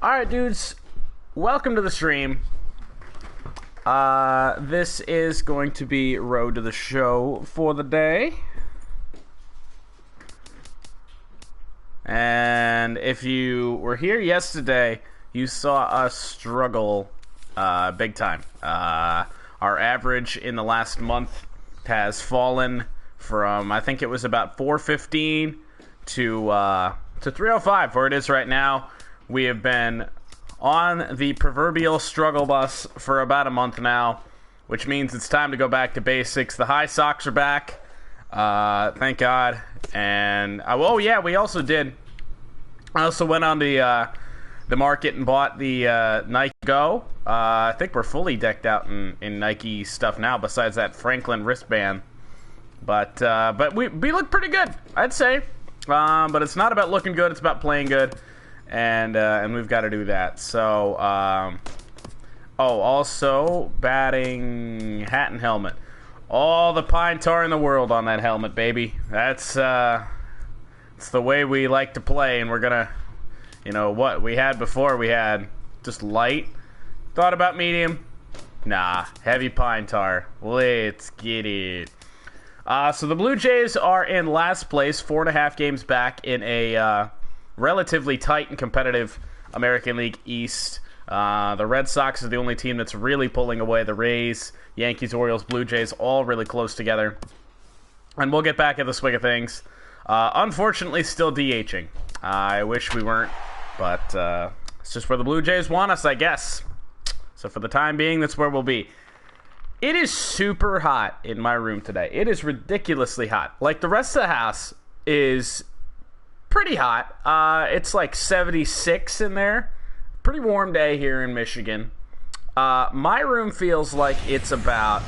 Alright, dudes. Welcome to the stream. This is going to be Road to the Show for the day. And if you were here yesterday, you saw us struggle big time. Our average in the last month has fallen from, I think it was about 415 to 305, where it is right now. We have been on the proverbial struggle bus for about a month now, which means it's time to go back to basics. The high socks are back, thank God. And oh yeah, we also did. I also went on the market and bought the Nike Go. I think we're fully decked out in Nike stuff now, besides that Franklin wristband. But we look pretty good, I'd say. But it's not about looking good; it's about playing good. And we've got to do that. So, also batting hat and helmet. All the pine tar in the world on that helmet, baby. It's the way we like to play, and we're gonna, what we had before. We had just light. Thought about medium. Nah, heavy pine tar. Let's get it. So the Blue Jays are in last place, 4.5 games back in a relatively tight and competitive American League East. The Red Sox are the only team that's really pulling away. The Rays, Yankees, Orioles, Blue Jays, all really close together. And we'll get back at the swing of things. Unfortunately, still DHing. I wish we weren't, but it's just where the Blue Jays want us, I guess. So for the time being, that's where we'll be. It is super hot in my room today. It is ridiculously hot. Like, the rest of the house is pretty hot. It's like 76 in there. Pretty warm day here in Michigan. My room feels like it's about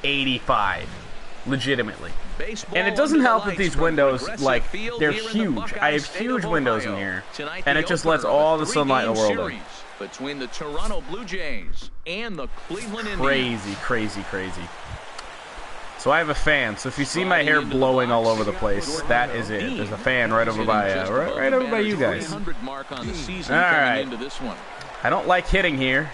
85, legitimately. Baseball, and it doesn't help that these windows, like, they're huge. I have huge windows in here, and it just lets all the sunlight in the world in. Between the Toronto Blue Jays and the Cleveland Indians. Crazy. So I have a fan. So if you see my hair blowing all over the place, that is it. There's a fan right over by right over by you guys. All right. I don't like hitting here.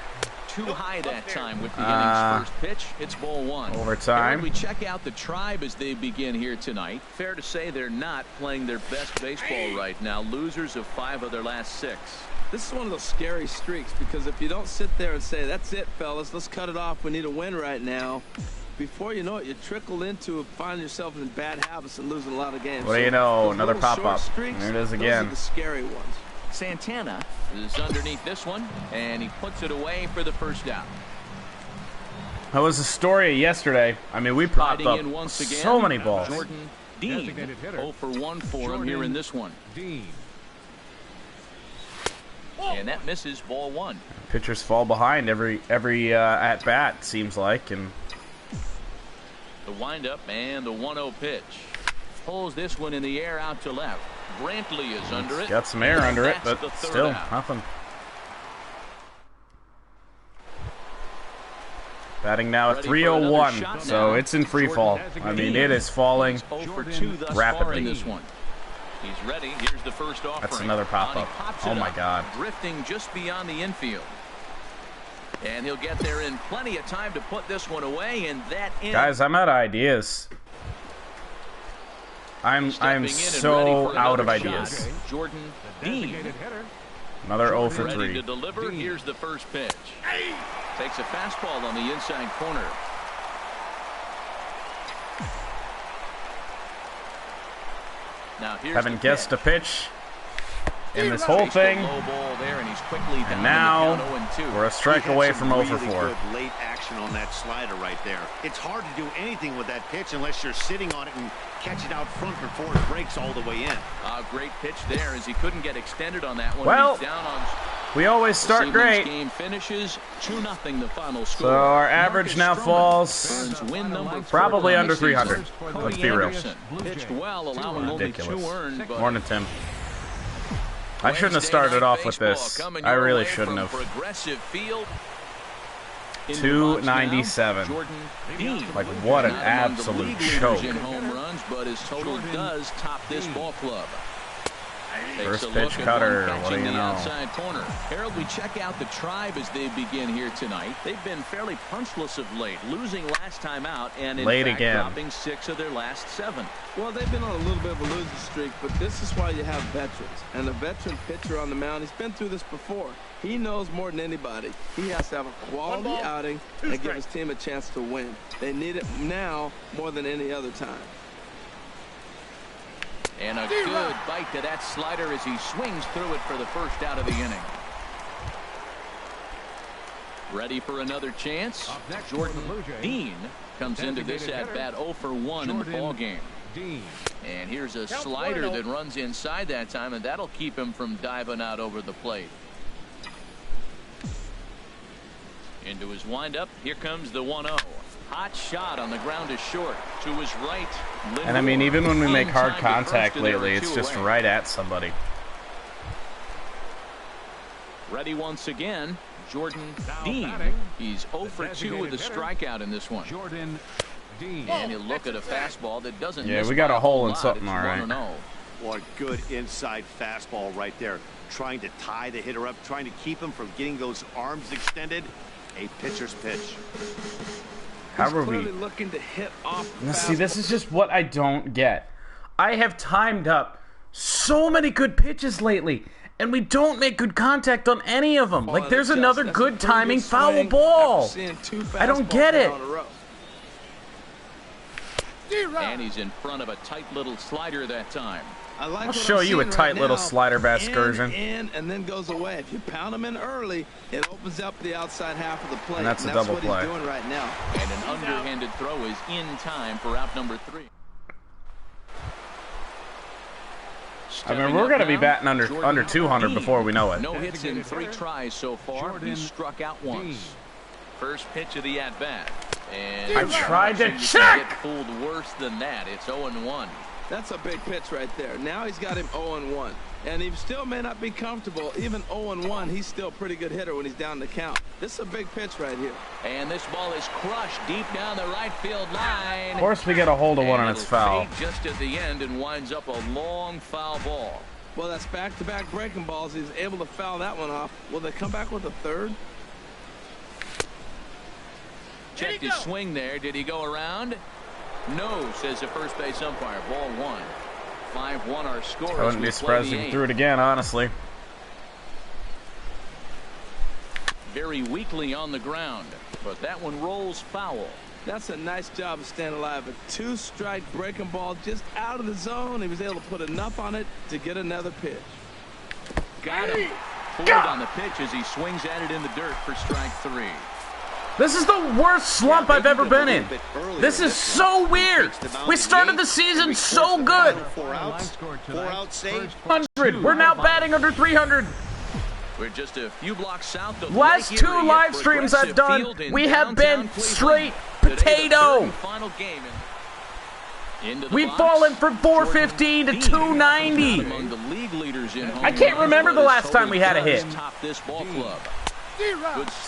Too high that time with the inning's first pitch. It's ball one. Overtime. We check out the Tribe as they begin here tonight. Fair to say they're not playing their best baseball right now. Losers of 5 of their last 6. This is one of those scary streaks, because if you don't sit there and say, that's it, fellas, let's cut it off, we need a win right now, before you know it, you trickle into finding yourself in bad habits and losing a lot of games. What do you know? Another pop-up. There it is again. Those are the scary ones. Santana is underneath this one, and he puts it away for the first out. That was Astoria yesterday. I mean, we popped up so many balls. Jordan Dean, 0 for 1 for him here in this one. Dean. And that misses, ball 1. Pitchers fall behind every at bat, seems like, and the windup and the 1-0 pitch. Pulls this one in the air out to left. Brantley is under it. Got some air under it, but still nothing. Batting now at 301, so it's in free fall. I mean, it is falling rapidly. In this one. He's ready. Here's the first offering. That's another pop-up. Oh, my God. Drifting just beyond the infield. And he'll get there in plenty of time to put this one away, and that in. Guys, I'm out of ideas. I'm so out of ideas. Jordan Dean. Another 0 for 3. Ready to deliver. Here's the first pitch. Takes a fastball on the inside corner. Now haven't guessed a pitch in this whole thing, and now we're a strike away from 0 for 4. Good late action on that slider right there. It's hard to do anything with that pitch unless you're sitting on it and catch it out front before it breaks all the way in. Great pitch there, as he couldn't get extended on that one. Well, down on we always start great. Game finishes 2-0 the final score. So our average now falls probably under 300. Let's be real. Pitched well, allowing only 2 earned. Morning, Tim. I shouldn't have started off with this. I really shouldn't have. 297. Like, what an absolute choke. Home runs, but his total does top this ball club. First pitch cutter, what do you know? Outside corner. Harold, we check out the Tribe as they begin here tonight. They've been fairly punchless of late, losing last time out and in fact dropping 6 of their last 7. Well, they've been on a little bit of a losing streak, but this is why you have veterans. And a veteran pitcher on the mound, he's been through this before. He knows more than anybody. He has to have a quality outing and give his team a chance to win. They need it now more than any other time. And a good bite to that slider as he swings through it for the first out of the inning. Ready for another chance. Jordan Dean comes into this at-bat 0 for 1 in the ballgame. And here's a slider that runs inside that time, and that'll keep him from diving out over the plate. Into his windup. Here comes the 1-0. Hot shot on the ground to short. To his right. Lindor. And I mean, even when we make hard contact lately, it's just right at somebody. Ready once again. Jordan Dean. He's 0 for 2 with a strikeout in this one. Jordan Dean. And you look at a fastball that doesn't. Yeah, we got a hole in something, all right. What good inside fastball right there. Trying to tie the hitter up, trying to keep him from getting those arms extended. A pitcher's pitch. How are we looking to hit off? Now, see, this is just what I don't get. I have timed up so many good pitches lately, and we don't make good contact on any of them. Like, there's another good timing foul ball. I don't get it. And he's in front of a tight little slider that time. I'll show you a tight little slider bat excursion. And then goes away. If you pound him in early, it opens up the outside half of the plate. And that's a double play. He's doing right now. And an underhanded throw is in time for out number 3. I mean, we're going to be batting under 200 before we know it. No hits in 3 tries so far. He struck out once. First pitch of the at-bat. And I tried to check! Get fooled worse than that. It's 0-1. That's a big pitch right there. Now he's got him 0-1. And he still may not be comfortable. Even 0-1, he's still a pretty good hitter when he's down the count. This is a big pitch right here. And this ball is crushed deep down the right field line. Of course we get a hold of one and it's foul. Just at the end and winds up a long foul ball. Well, that's back-to-back breaking balls. He's able to foul that one off. Will they come back with a third? Checked his swing there. Did he go around? No, says the first base umpire. Ball 1. 5-1 our score. I wouldn't be surprised if he threw it again, honestly. Very weakly on the ground, but that one rolls foul. That's a nice job of staying alive. A 2-strike breaking ball just out of the zone. He was able to put enough on it to get another pitch. Got him. Pulled on the pitch as he swings at it in the dirt for strike 3. This is the worst slump I've ever been in. This is so weird. We started the season so good. 4 outs saved. 100. We're now batting under 300. We're just a few blocks south of Last 2 live streams I've done, we have been straight potato. We've fallen from 415 to 290. I can't remember the last time we had a hit.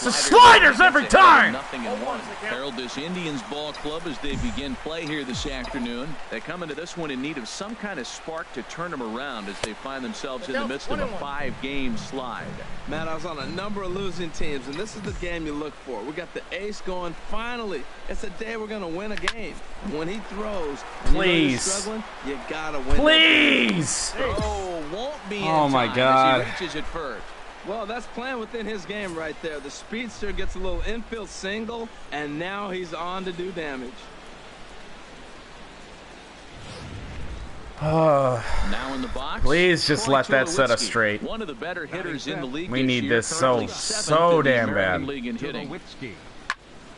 The sliders every time. Harold, this Indians ball club as they begin play here this afternoon. They come into this one in need of some kind of spark to turn them around as they find themselves in the midst of a 5-game slide. Matt, I was on a number of losing teams, and this is the game you look for. We got the ace going. Finally, it's a day we're going to win a game. When he throws, please, struggling, you gotta win. Please. Oh, won't be. Oh my God. As he reaches it first. Well, that's playing within his game right there. The speedster gets a little infield single, and now he's on to do damage. Now in the box. Please just let that set us straight. One of the better hitters in the league. We need this so damn bad.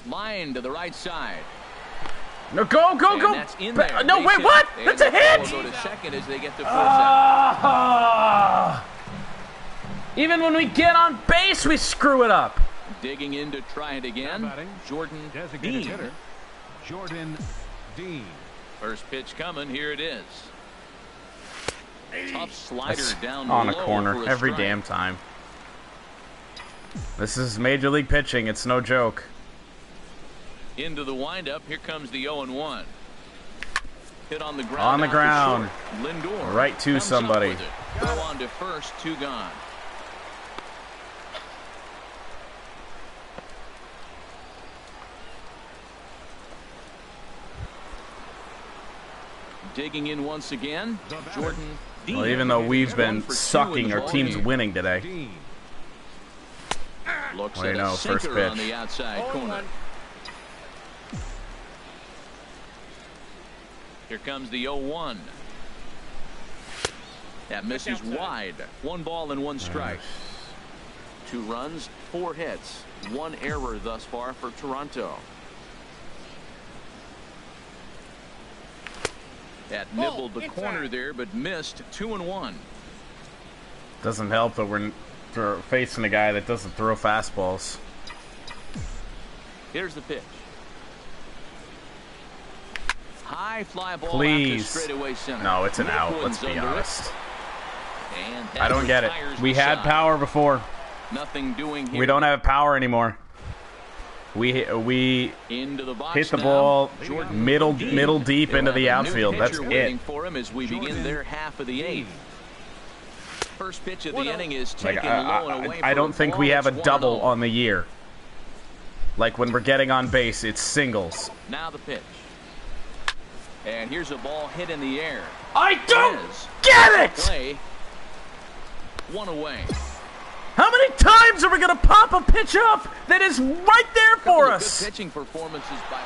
Line to the right side. No, go. No, wait, what? That's a hit. Go to second as they get the first out. Even when we get on base, we screw it up. Digging in to try it again. Jordan Dean. Jordan Dean. First pitch coming. Here it is. Tough slider down on a low corner every strike. damn time. This is Major League pitching. It's no joke. Into the windup. Here comes the 0-1. Hit on the ground. On the ground. Lindor right to somebody. Throw on to first, 2 gone. Digging in once again, Jordan Dean. Well, even though we've been sucking, our team's winning today. Looks Well, at you know, a first sinker on pitch. the outside corner. Here comes the 0-1. That misses wide. 1 ball and 1 strike. 2 runs, 4 hits, 1 error thus far for Toronto. That nibbled the corner there, but missed. 2-1. Doesn't help that we're facing a guy that doesn't throw fastballs. Here's the pitch. High fly ball Please. after straightaway center. No, it's an out. Let's Wood's be under honest. it. And I don't get it. retires We the had side. power before. Nothing doing here. We don't have power anymore. We Into the box hit the now. ball Jordan middle Dean. deep They'll into have the a new outfield. That's pitcher waiting it. for him as we begin their half of the 8th. First pitch of the inning is Like taken low and away. I for don't think ball. we have a It's double 1-0. on the year. Like when we're getting on base, it's singles. Now the pitch. And here's a ball hit in the air. I don't Is get it! play. 1 away. How many times are we gonna pop a pitch up that is right there for Couple of us? Good pitching performances by.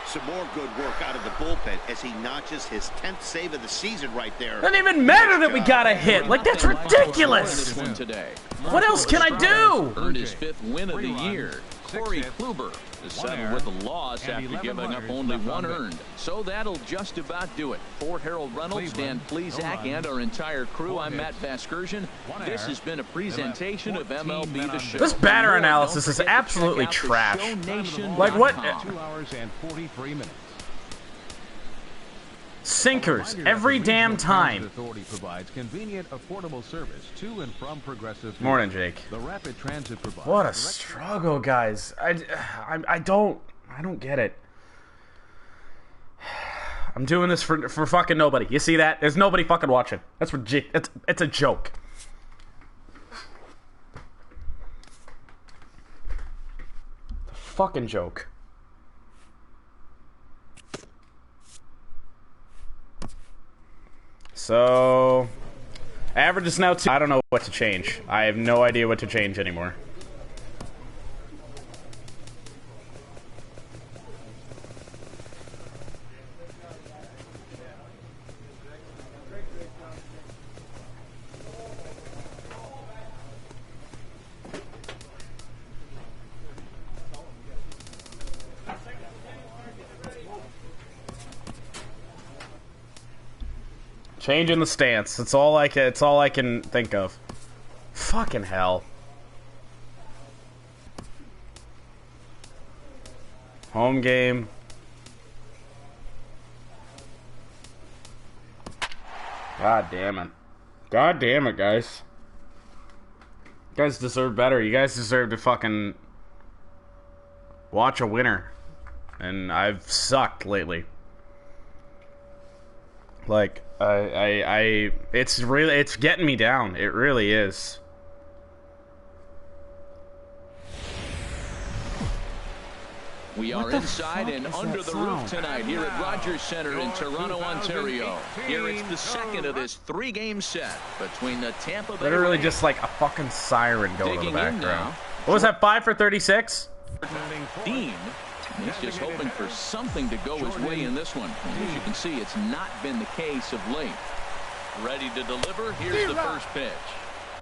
Some more good work out of the bullpen as he notches his 10th save of the season right there. Doesn't even matter that we got a hit. Like, that's ridiculous. This one today. What else can I do? Earned his 5th win of the 3 runs, year. 6 Corey hits, Kluber is 1 settled error, with a loss and after 11 giving up runners only left 1 on base. earned. So that'll just about do it. For Harold Reynolds, Dan Cleveland, Plesac, no and our entire crew, 4 I'm Matt hits, Vasgersian. 1 This error. has been a presentation of 14 MLB men The on Show. This base. batter For more, analysis don't is forget to check absolutely out the trash. ShowNation.com. Like, what? 2 hours and 43 minutes. Sinkers A reminder that every the damn Regional Transit time. Authority provides convenient, affordable service to and from Progressive. Morning, Jake. The Rapid Transit provides. What a direct- struggle, guys. I don't get it. I'm doing this for fucking nobody. You see that? There's nobody fucking watching. That's ridiculous. It's a joke. It's a fucking joke. So, average is now 2. I don't know what to change. I have no idea what to change anymore. Changing the stance. It's all I can think of. Fucking hell. Home game. God damn it. God damn it, guys. You guys deserve better. You guys deserve to fucking watch a winner. And I've sucked lately. Like, it's getting me down. It really is. We are inside and under the roof tonight here at Rogers Center in Toronto, Ontario. Here it's the second of this 3-game set between the Tampa Bay Literally Rays. just like a fucking siren going in the Digging in background. now. What was that, 5 for 36? Dean. He's just hoping for something to go his way in this one. And as you can see, it's not been the case of late. Ready to deliver. Here's the first pitch.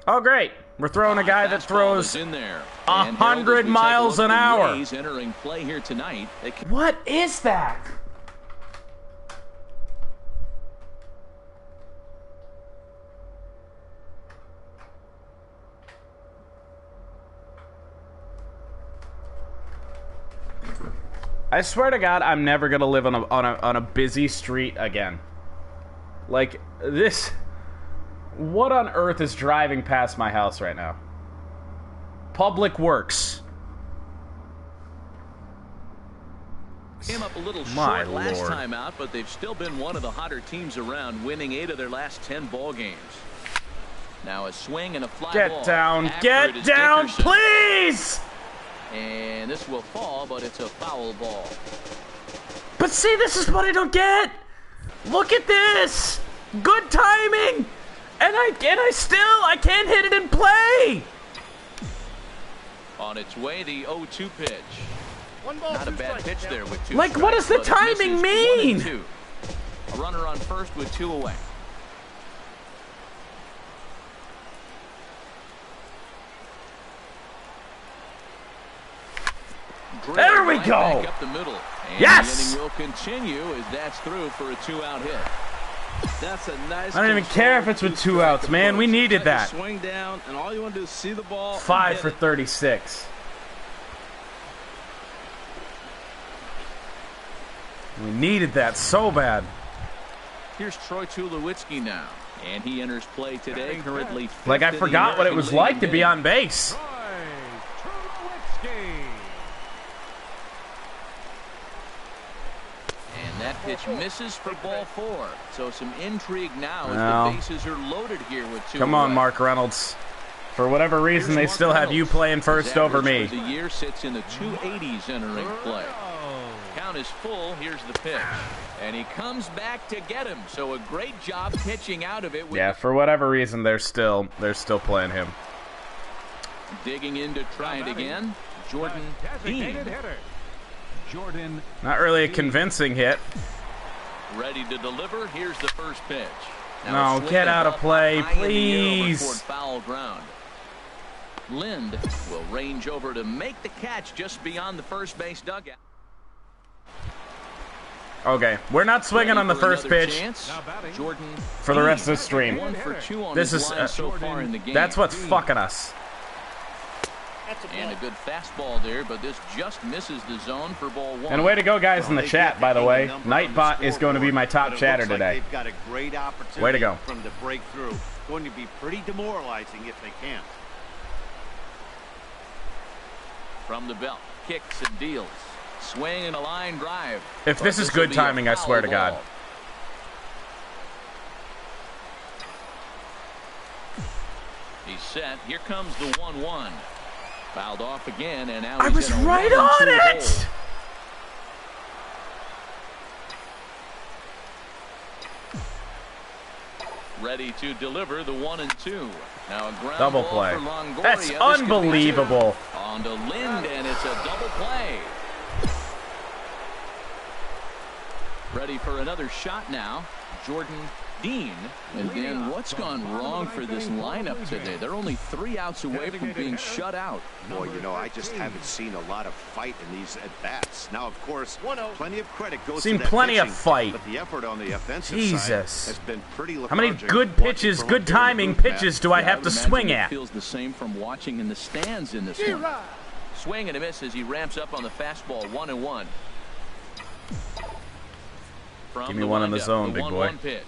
Oh, great. We're throwing a guy that Fastball throws is in there. 100 miles an hour. Rays entering play here tonight. What is that? I swear to God, I'm never gonna live on a busy street again. Like this. What on earth is driving past my house right now? Public Works. Came up a little My short last Lord. time out, but they've still been one of the hotter teams around, winning 8 of their last 10 ball games. Now a swing and a fly Get ball. down, After it get is down, Dickerson. please! And this will fall, but it's a foul ball. But see, this is what I don't get. Look at this. Good timing. And I can't hit it in play. On its way, the 0-2 pitch. Not a bad pitch there with 2 Like, what does the strikes, but it timing misses. 1 and mean? 2. A runner on first with 2 away. There we Right go. back up the middle. And Yes! the inning will continue as that's through for a 2-out hit. That's a nice. I don't even care if it's with 2 outs, man. We needed that. Swing down, and all you want to do is see the ball. 5 for 36. We needed that so bad. Here's Troy Tulowitzki now, and he enters play today, currently fifth Like, I in the forgot what it American was League like to in be innings. on base. And that pitch misses for ball 4. So some intrigue now as Well. the bases are loaded here with 2 Come on, away. Mark Reynolds. For whatever reason, they Here's still Mark have you Reynolds. playing His first over average me. for the year sits in the 280s entering play. Count is full. Here's the pitch. And he comes back to get him. So a great job pitching out of it. With Yeah, for whatever reason, they're still playing him. digging in to try it again. Jordan Dean. Not really a convincing hit. Ready to deliver. Here's the first pitch. No, Now a swing get and out of up play, high in the air over please. toward foul ground. Lind will range over to make the catch just beyond the first base dugout. Okay, we're not swinging on the first pitch Jordan for the rest of the stream. 1 for 2 on This his is line so far in the game. that's what's fucking us. And a good fastball there, but this just misses the zone for ball 1. And way to go, guys, in the chat, by the way. Nightbot is going to be my top chatter today. They've got a great opportunity Way to go. from the breakthrough. Going to be pretty demoralizing if they can't. From the belt, kicks and deals. Swing and a line drive. If But this is will good be a timing, I foul swear to God. ball. He's set. Here comes the 1-1. Fouled off again, and now I he's was in a right 1-2 on it! hole. Ready to deliver the 1-2. Now a ground Double ball play. for Longoria. That's This could be unbelievable. two. On to Lind, and it's a double play. Ready for another shot now. Jordan Dean. And then what's gone wrong for this lineup today? They're only 3 outs away from being shut out. Boy, you know, I just haven't seen a lot of fight in these at-bats. Now, of course, plenty of credit goes Seen to that plenty of pitching, fight. but the effort on the offensive Jesus. side has been pretty How many lethargic. good Watching pitches, from good up there in the timing booth, Matt. pitches do I Yeah, have would to imagine swing it at? feels the same from watching in the stands in this one. Swing and a miss as he ramps up on the fastball. 1-1. From Give me one in the windup, zone, the big boy. 1-1 pitch.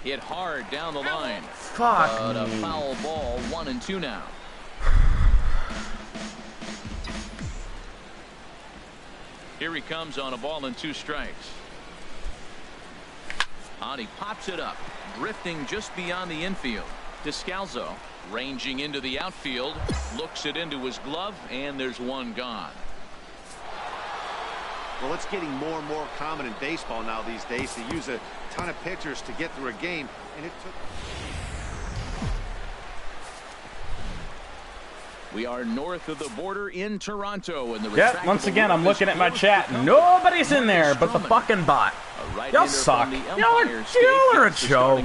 Hit hard down the line. Fuck But a me. foul ball. 1-2 now. Here he comes on a ball and 2 strikes. On he pops it up, drifting just beyond the infield. Descalzo ranging into the outfield, looks it into his glove, and there's 1 gone. Well, it's getting more and more common in baseball now these days to use a ton of pitchers to get through a game, and it took. We are north of the border in Toronto, and the Yep, once again, I'm looking at my chat. Nobody's in there but the fucking bot. Y'all suck. Y'all are a joke.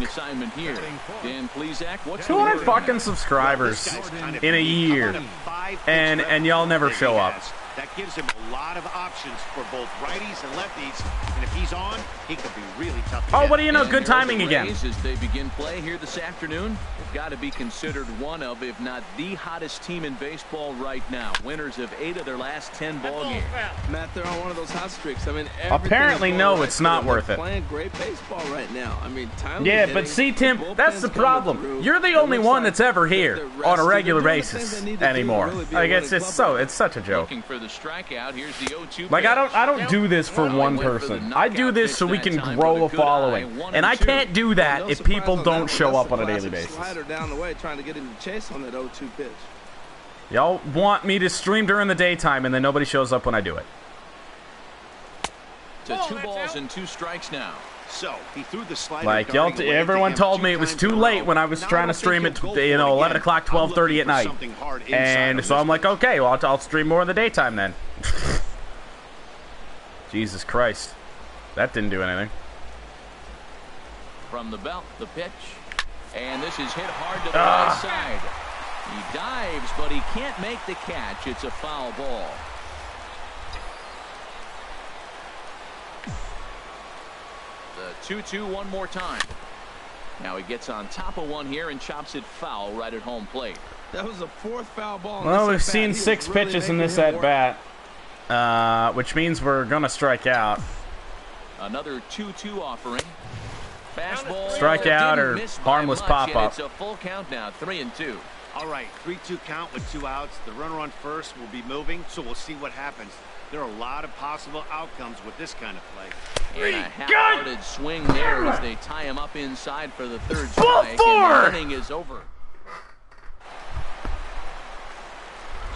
200 fucking subscribers in a year, and y'all never show up. That gives him a lot of options for both righties and lefties, and if he's on, he could be really tough to Oh, hit. what do you know? Good timing again. As they begin play here this afternoon, they've got to be considered one of, if not the hottest team in baseball right now. Winners of 8 of their last 10 ball games. Matt, they're on one of those hot streaks. I mean, Apparently, no, it's not worth it. Playing great baseball right now. I mean, Tyler's Yeah, hitting, but see, Tim, the that's the bullpen's coming problem. through. You're the It only looks one like that's ever they're here rested. on a They're regular doing the things basis they need to do to anymore. really be I a guess winning it's club. such a joke. Looking for the strikeout. Here's the 0-2 Like, I don't do this for one person. I do this so we can grow a following. And I can't do that if people don't show up on a daily basis. Slider down the way, trying to get him to chase on that 0-2 pitch. Y'all want me to stream during the daytime, and then nobody shows up when I do it. To 2 balls and 2 strikes now. So he threw the slider. Like, y'all, everyone told me it was too late when I was trying to stream at 11 o'clock, 12:30 at night. And so I'm like, okay, well, I'll stream more in the daytime then. Jesus Christ, that didn't do anything. From the belt, the pitch, and this is hit hard to the right side. He dives, but he can't make the catch. It's a foul ball. The 2-2 one more time. Now he gets on top of one here and chops it foul right at home plate. That was the 4th foul ball. Well, we've seen 6 pitches in this at bat, which means we're gonna strike out. Another 2-2 offering. Fastball. Strikeout or harmless pop up. It's a full count now, 3-2. All right, 3-2 count with 2 outs. The runner on first will be moving, so we'll see what happens. There are a lot of possible outcomes with this kind of play. And a half-hearted swing there as they tie him up inside for the 3rd strike. And the inning is over.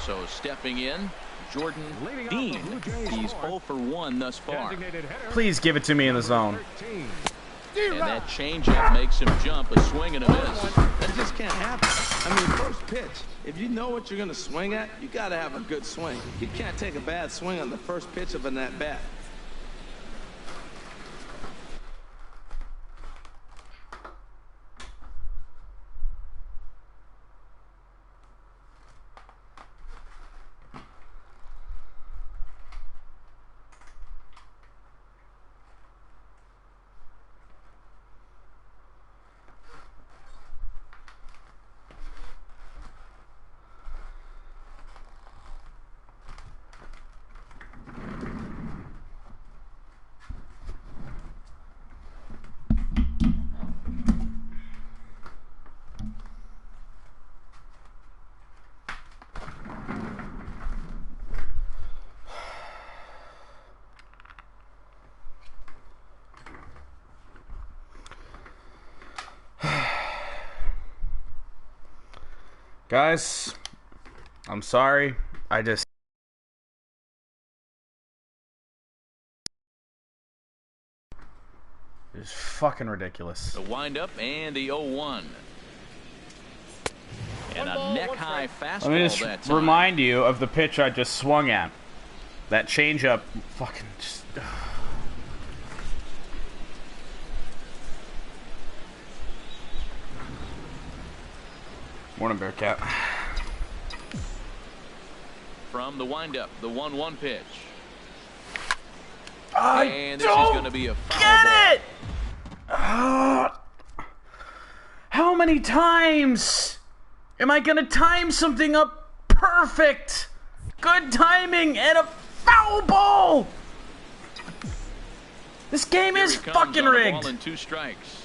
So stepping in, Jordan Dean. He's 0 for 1 thus far. Please give it to me in the zone. And that changeup makes him jump, a swing and a miss. That just can't happen. I mean, first pitch, if you know what you're going to swing at, you got to have a good swing. You can't take a bad swing on the first pitch of an at-bat. Guys, I'm sorry. It's fucking ridiculous. The windup and the 0-1. And a neck-high fastball. Let me just remind you of the pitch I just swung at. That changeup, fucking just. Morning, Bearcat. From the windup, the 1-1 pitch. And this is going to be a foul ball. How many times am I going to time something up perfect? Good timing and a foul ball. This game is fucking rigged. Ball and 2 strikes.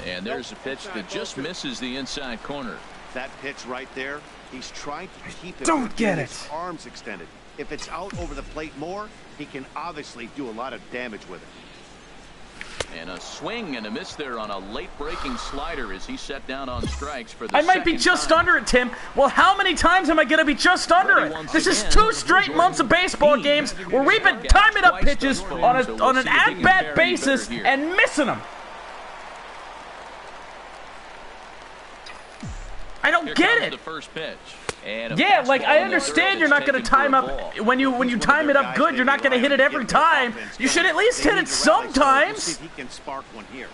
And there's a pitch that just misses the inside corner. That pitch right there, he's trying to keep it. Don't get it. His arms extended. If it's out over the plate more, he can obviously do a lot of damage with it. And a swing and a miss there on a late breaking slider as he set down on strikes for the I might be just under it, Tim. Well, how many times am I going to be just under it? This is 2 straight months of baseball games where we've been timing up pitches on an at-bat basis and missing them. I don't get it. The first pitch. And yeah, like I understand you're not going to time up when you time it up good. You're not going to hit it every time. You should at least hit it sometimes. He can spark one here.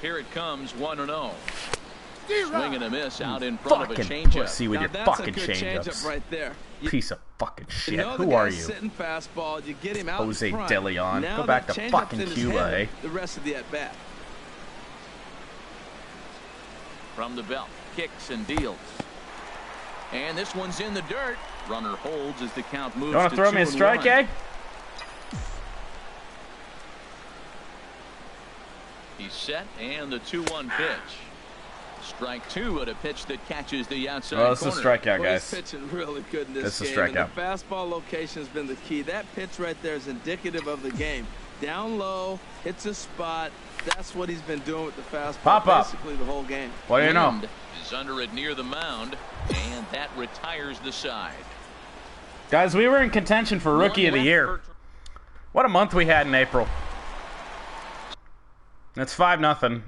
Here it comes, 1-0. Swing and a miss out in front of a changeup. See with your fucking changeups. Right there. Piece of fucking shit. Who are you? Sitting fastball, you get him out Jose in front. De Leon. Now Go back to that fucking changeup's in his Cuba, head eh? The rest of the at bat. From the belt, kicks and deals. And this one's in the dirt. Runner holds as the count moves. You want to throw me a strike, eh? He's set, and the 2-1 pitch. Strike two at a pitch that catches the outside Well, it's a corner. strikeout, Well, guys. he's pitching really good in this It's a game. strikeout. And the fastball location has been the key. That pitch right there is indicative of the game. Down low, hits a spot. That's what he's been doing with the fastball Pop up. basically the whole game. What do you know? Wind is under it near the mound, and that retires the side. Guys, we were in contention for Rookie of the Year. What a month we had in April. It's 5-0.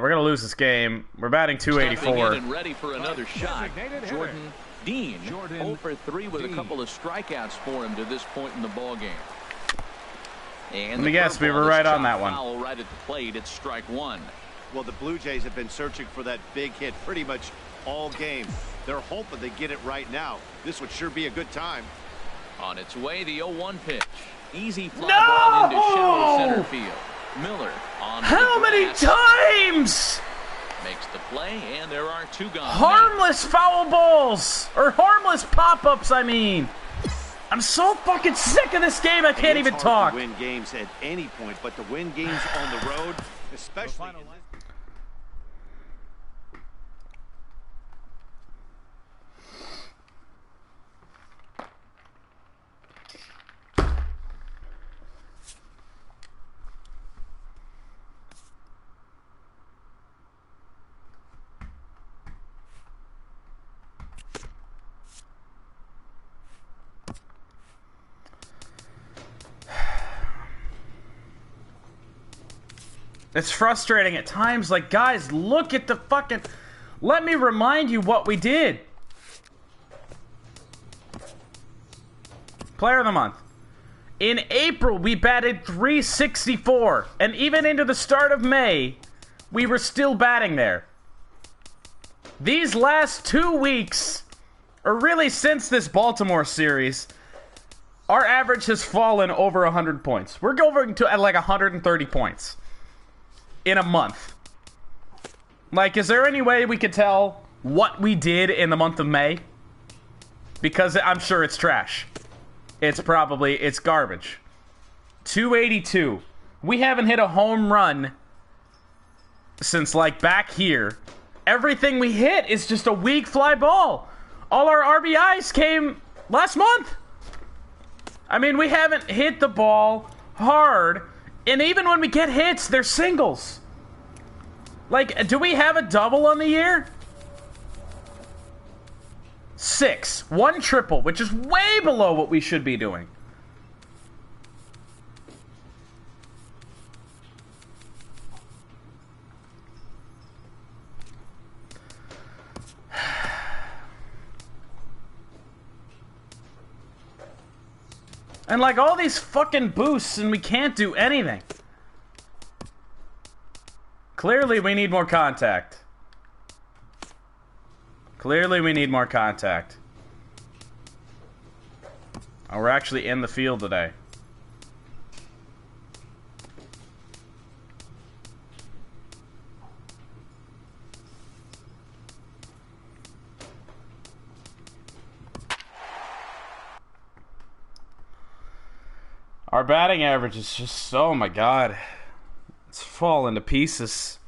We're going to lose this game. We're batting Stepping in .284. and ready for another shot. Jordan Dean, 0 for 3 with a couple of strikeouts for him to this point in the ball game. And Let me guess, we were right on that one. Foul right at the plate. It's strike one. Well, the Blue Jays have been searching for that big hit pretty much all game. They're hoping they get it right now. This would sure be a good time. On its way, the 0-1 pitch. Easy fly ball into shallow center field. Miller on How many times? makes the play, and there are two gone. Harmless foul balls. Or harmless pop-ups, I mean. I'm so fucking sick of this game, I can't even It's talk. hard to win games at any point, but to win games on the road, especially. It's frustrating at times. Like, guys, look at the fucking... Let me remind you what we did. Player of the month. In April, we batted .364. And even into the start of May, we were still batting there. These last 2 weeks, or really since this Baltimore series, our average has fallen over 100 points. We're going to at like 130 points. In a month. Like, is there any way we could tell what we did in the month of May? Because I'm sure it's trash. It's garbage. 282. We haven't hit a home run since, like, back here. Everything we hit is just a weak fly ball. All our RBIs came last month. I mean, we haven't hit the ball hard. And even when we get hits, they're singles. Like, do we have a double on the year? 6. 1 triple, which is way below what we should be doing. And like all these fucking boosts and we can't do anything. Clearly we need more contact. Clearly we need more contact. Oh, we're actually in the field today. Our batting average is just, oh my god, it's falling to pieces.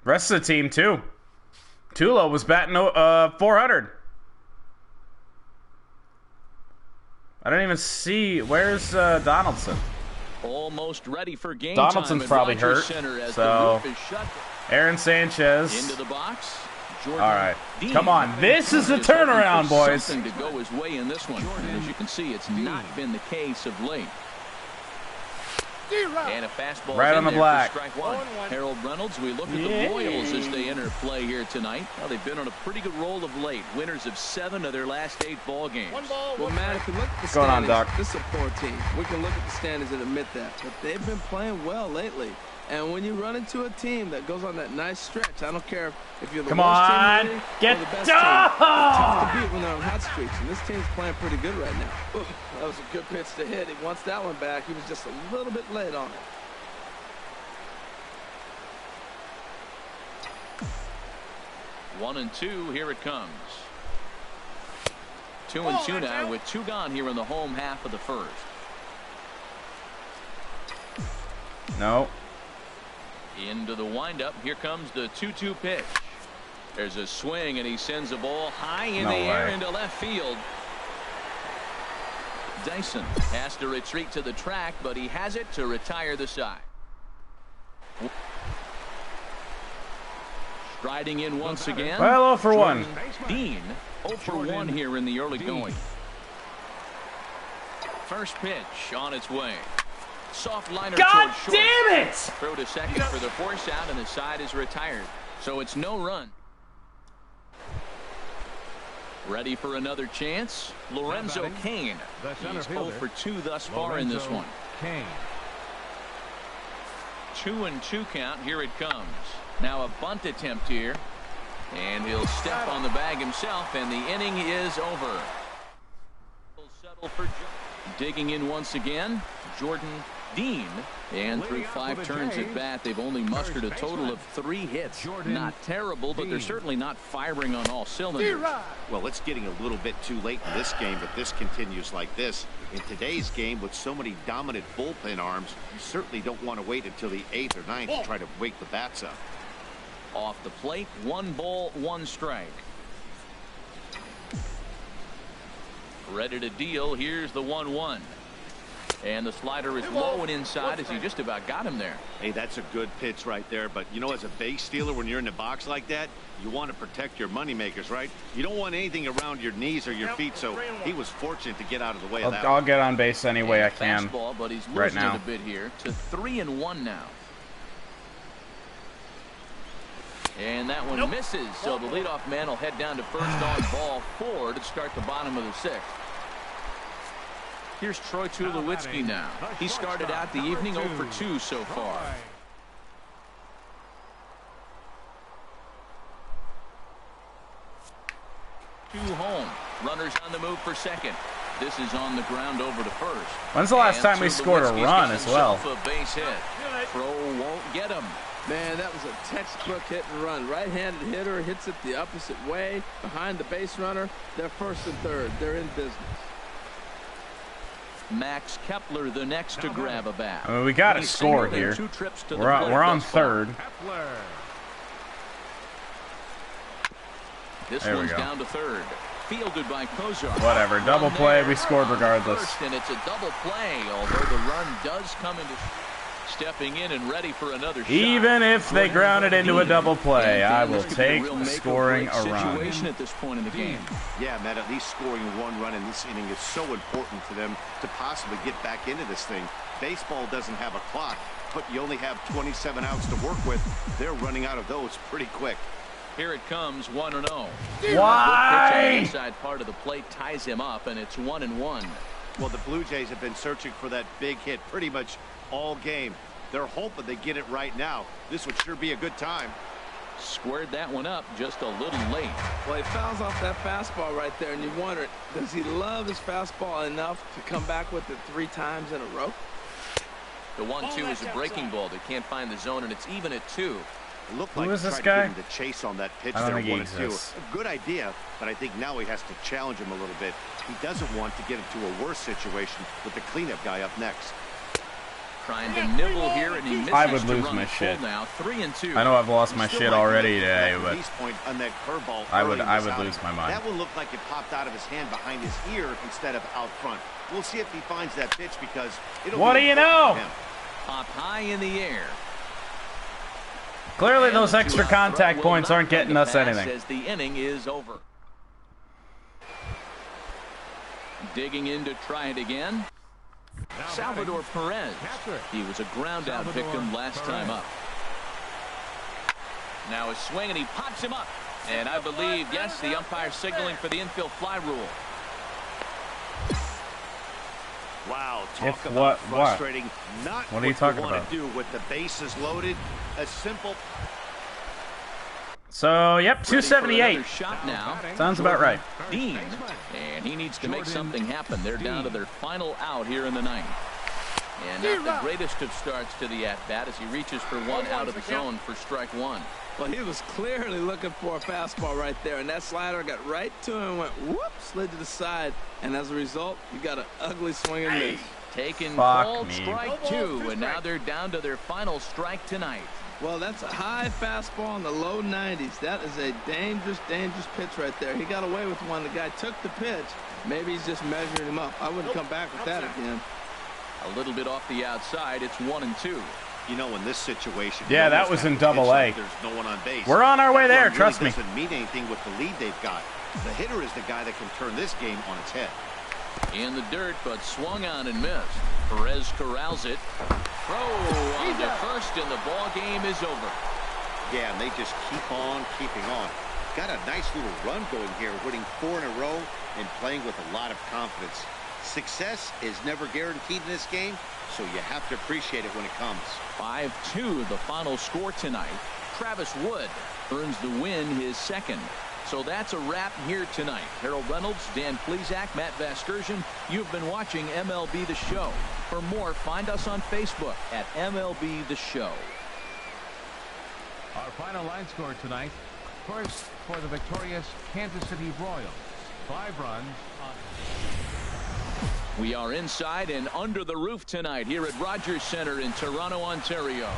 Rest of the team too. Tulo was batting 400. I don't even see, where's Donaldson? Almost ready for game Donaldson's time probably at hurt, Rogers Center as so the roof is shut. Aaron Sanchez. Into the box. Jordan All right, Dean. come on. This is the Just hoping for turnaround, boys. Something to go his way in this one. And as you can see, it's not been the case of late. And a fastball Right on the black. Strike one. Harold Reynolds, we look at the Royals as they enter play here tonight. Well, they've been on a pretty good roll of late. Winners of 7 of their last 8 ball games. Well, Matt, if you look at the What's going on, standings, Doc? this is a poor team. We can look at the standings and admit that. But they've been playing well lately. And when you run into a team that goes on that nice stretch, I don't care if you're the Come worst on, team in the league get or the best down! team. It's tough to beat when they're on hot streaks. And this team's playing pretty good right now. Ooh, that was a good pitch to hit. He wants that one back. He was just a little bit late on it. One and two, here it comes. 2 and 2 now with 2 gone here in the home half of the first. No. Into the windup. Here comes the 2-2 pitch. There's a swing, and he sends a ball high in the air into left field. Dyson has to retreat to the track, but he has it to retire the side. Striding in once again. Well, 0 for 1. Dean 0 for 1 here in the early going. First pitch on its way. Soft liner God towards short. damn it! Throw to second for the force out, and the side is retired. So it's no run. Ready for another chance. Lorenzo Cain. He's 0 for 2 thus far in this one. 2-2 count. Here it comes. Now a bunt attempt here. And he'll step on the bag himself, and the inning is over. Settle for digging in once again. Jordan Dean. And through 5 turns at bat, they've only mustered a total of 3 hits. Not terrible, but they're certainly not firing on all cylinders. Well, it's getting a little bit too late in this game, but this continues like this. In today's game, with so many dominant bullpen arms, you certainly don't want to wait until the 8th or 9th to try to wake the bats up. Off the plate, 1 ball, 1 strike. Ready to deal. Here's the 1-1. And the slider is low and inside as he just about got him there. Hey, that's a good pitch right there. But, you know, as a base stealer, when you're in the box like that, you want to protect your moneymakers, right? You don't want anything around your knees or your feet, so he was fortunate to get out of the way of that. I'll get on base any way I can. Fastball, but he's right losing now. a bit here to 3-1 now. And that one misses, so the leadoff man will head down to first on ball 4 to start the bottom of the 6th. Here's Troy Tulowitzki now. He started out the evening 0 for 2 so far. Two home. Runners on the move for second. This is on the ground over to first. When's the last time we scored a run as well? A base hit. Throw won't get him. Man, that was a textbook hit and run. Right-handed hitter hits it the opposite way. Behind the base runner, they're first and third. They're in business. Max Kepler the next to grab a bat. I mean, we got to score here. We're on third. This one's down to third. Fielded by Kozar. Whatever. Double play. We scored regardless. And it's a double play, although the run does come into stepping in and ready for another shot. Even if they ground it into a double play, I will take scoring a run. Situation at this point in the game. Yeah, Matt, at least scoring 1 run in this inning is so important to them to possibly get back into this thing. Baseball doesn't have a clock, but you only have 27 outs to work with. They're running out of those pretty quick. Here it comes, 1-0. Why? The inside part of the plate ties him up, and it's 1-1. Well, the Blue Jays have been searching for that big hit pretty much all game. They're hoping they get it right now. This would sure be a good time. Squared that one up just a little late. Well, he fouls off that fastball right there, and you wonder, does he love his fastball enough to come back with it 3 times in a row? The 1-2 is a breaking ball. They can't find the zone, and it's even at 2. It looked Who like is he this tried guy? to give him the chase on that pitch I don't there, think he 1-2. exists. A good idea, but I think now he has to challenge him a little bit. He doesn't want to get into a worse situation with the cleanup guy up next. Trying to nibble here, and he misses. I would lose to run my full shit. Now 3-2. I know I've lost my shit already today, but On that curveball I would outing. lose my mind. That one looked like it popped out of his hand behind his ear instead of out front. We'll see if he finds that pitch because it'll What be do you important know? for him. Pop high in the air. clearly those extra contact points aren't getting us anything. As the inning is over. Digging in to try it again. Salvador Perez. He was a ground out victim last time up. Now a swing, and he pops him up. And I believe, yes, the umpire signaling for the infield fly rule. Wow, talk If about what? frustrating. Not What are you talking want about? to do with the bases loaded. A simple. So, yep, 278. Shot now. Sounds about right. Dean, and he needs to make something happen. They're down to their final out here in the 9th. And not the greatest of starts to the at-bat as he reaches for one out of the zone for strike 1. Well, he was clearly looking for a fastball right there, and that slider got right to him and went whoop, slid to the side, and as a result, you got an ugly swing and miss. Taken Fuck called me. strike 2, and now they're down to their final strike tonight. Well, that's a high fastball in the low 90s. That is a dangerous, dangerous pitch right there. He got away with one. The guy took the pitch. Maybe he's just measuring him up. I wouldn't come back with that again. A little bit off the outside. It's 1-2. You know, in this situation, yeah, that was in Double-A. There's no one on base. We're on our way there, trust me. Doesn't mean anything with the lead they've got. The hitter is the guy that can turn this game on its head. In the dirt, but swung on and missed. Perez corrals it. Throw on to first, and the ball game is over. Yeah, and they just keep on keeping on. Got a nice little run going here, winning 4 in a row and playing with a lot of confidence. Success is never guaranteed in this game, so you have to appreciate it when it comes. 5-2, the final score tonight. Travis Wood earns the win, his second. So that's a wrap here tonight. Harold Reynolds, Dan Plesac, Matt Vasgersian. You've been watching MLB The Show. For more, find us on Facebook at MLB The Show. Our final line score tonight. First, for the victorious Kansas City Royals. 5 runs on... We are inside and under the roof tonight here at Rogers Center in Toronto, Ontario.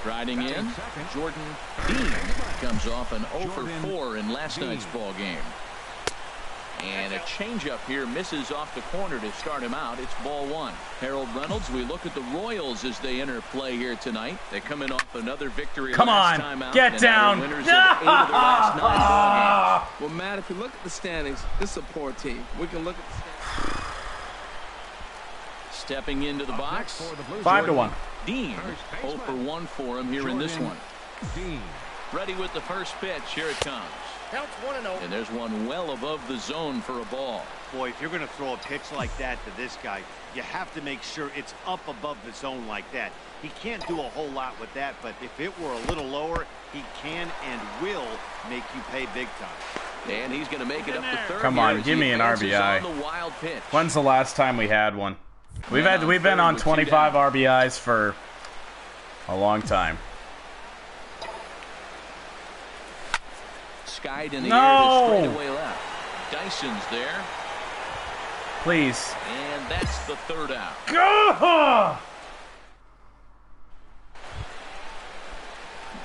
Striding in, Jordan Dean comes off an 0 for 4 in last night's ball game. And a changeup here misses off the corner to start him out. It's ball 1. Harold Reynolds, we look at the Royals as they enter play here tonight. They come in off another victory last time out. Get down. Winners of 8 of their last 9 ball games. Well, Matt, if you look at the standings, this is a poor team. We can look at the standings. Stepping into the box, 5-1. Dean, 0 for 1 for him here in this one. Dean. Ready with the first pitch. Here it comes. Counts 1-0. And there's one well above the zone for a ball. Boy, if you're going to throw a pitch like that to this guy, you have to make sure it's up above the zone like that. He can't do a whole lot with that, but if it were a little lower, he can and will make you pay big time. And he's going to make it up to third. Come on, give me an RBI. On the wild pitch. When's the last time we had one? We've been on 25 RBIs for a long time. Skied in the air to straightaway left. Dyson's there. Please. And that's the third out. Go!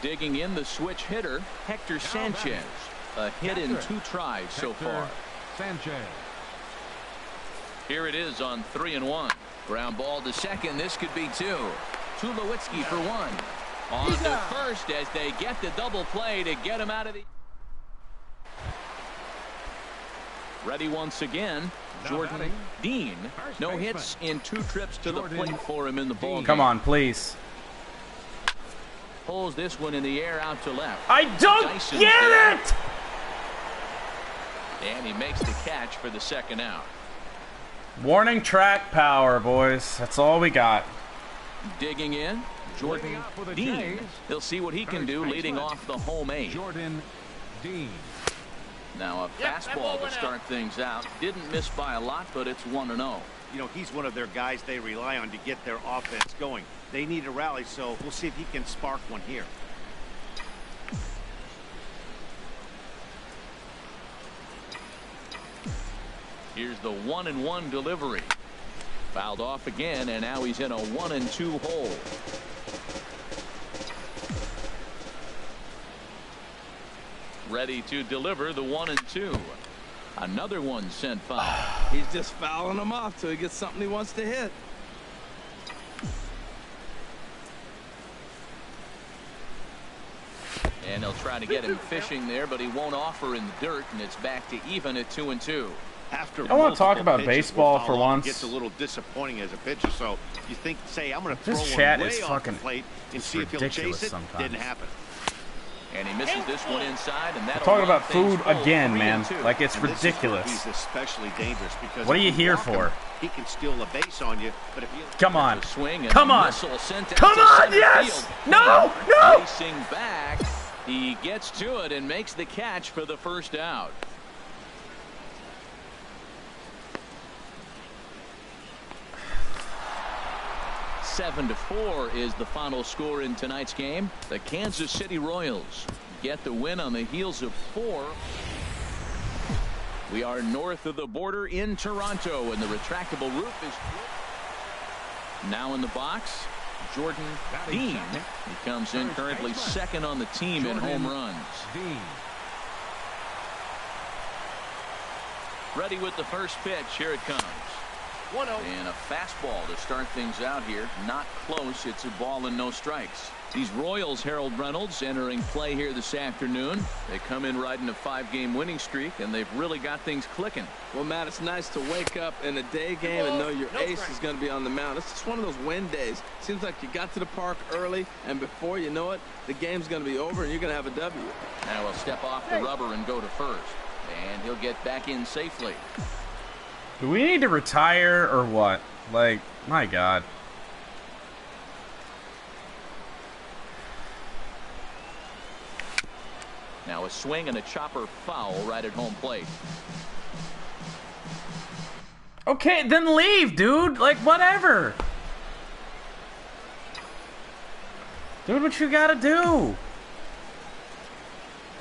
Digging in the switch hitter, Hector Sanchez. A hit in 2 tries so far. Sanchez. Here it is on 3-1. Ground ball to second. This could be 2. Tulowitzki for 1. On to first as they get the double play to get him out of the... Ready once again, Jordan Dean. No hits in 2 trips to the plate for him in the ball game. Come on, please. Pulls this one in the air out to left. I don't get it! And he makes the catch for the second out. Warning track power, boys. That's all we got. Digging in, Jordan Dean. He'll see what he can do leading off the home 8. Jordan Dean. Now a fastball to start things out. Didn't miss by a lot, but it's 1-0. You know, he's one of their guys they rely on to get their offense going. They need a rally, so we'll see if he can spark one here. Here's the 1-1 delivery. Fouled off again, and now he's in a 1-2 hole. Ready to deliver the 1-2. Another one sent foul. He's just fouling him off till he gets something he wants to hit. And they'll try to get him fishing there, but he won't offer in the dirt, and it's back to even at 2-2. After I want to talk about baseball for once. Gets a little disappointing as a pitcher, so you think, say, I'm going to throw This one chat way is off fucking the plate and see if he'll ridiculous chase it. sometimes. Didn't happen. And he misses this one inside, and that'll Talking run about things food full, again, 3-2. man. Like, it's And this is where ridiculous. He's especially dangerous because What are if you here block him, for? he can steal a base on you, but if you Come on. Swing and Come on. missile sent out Come to on, center yes! field. No, no! Racing back, he gets to it and makes the catch for the first out. Seven to 4 is the final score in tonight's game. The Kansas City Royals get the win on the heels of 4. We are north of the border in Toronto, and the retractable roof is now in the box. Jordan Dean. He comes in currently second on the team in home runs. Ready with the first pitch. Here it comes. And a fastball to start things out here. Not close. It's a ball and no strikes. These Royals, Harold Reynolds, entering play here this afternoon. They come in riding a 5-game winning streak, and they've really got things clicking. Well, Matt, it's nice to wake up in a day game and know your ace is going to be on the mound. It's just one of those win days. Seems like you got to the park early, and before you know it, the game's going to be over, and you're going to have a W. Now he'll step off the rubber and go to first. And he'll get back in safely. Do we need to retire or what? Like, my God. Now a swing and a chopper foul right at home plate. Okay, then leave, dude. Like, whatever. Dude, what you gotta do?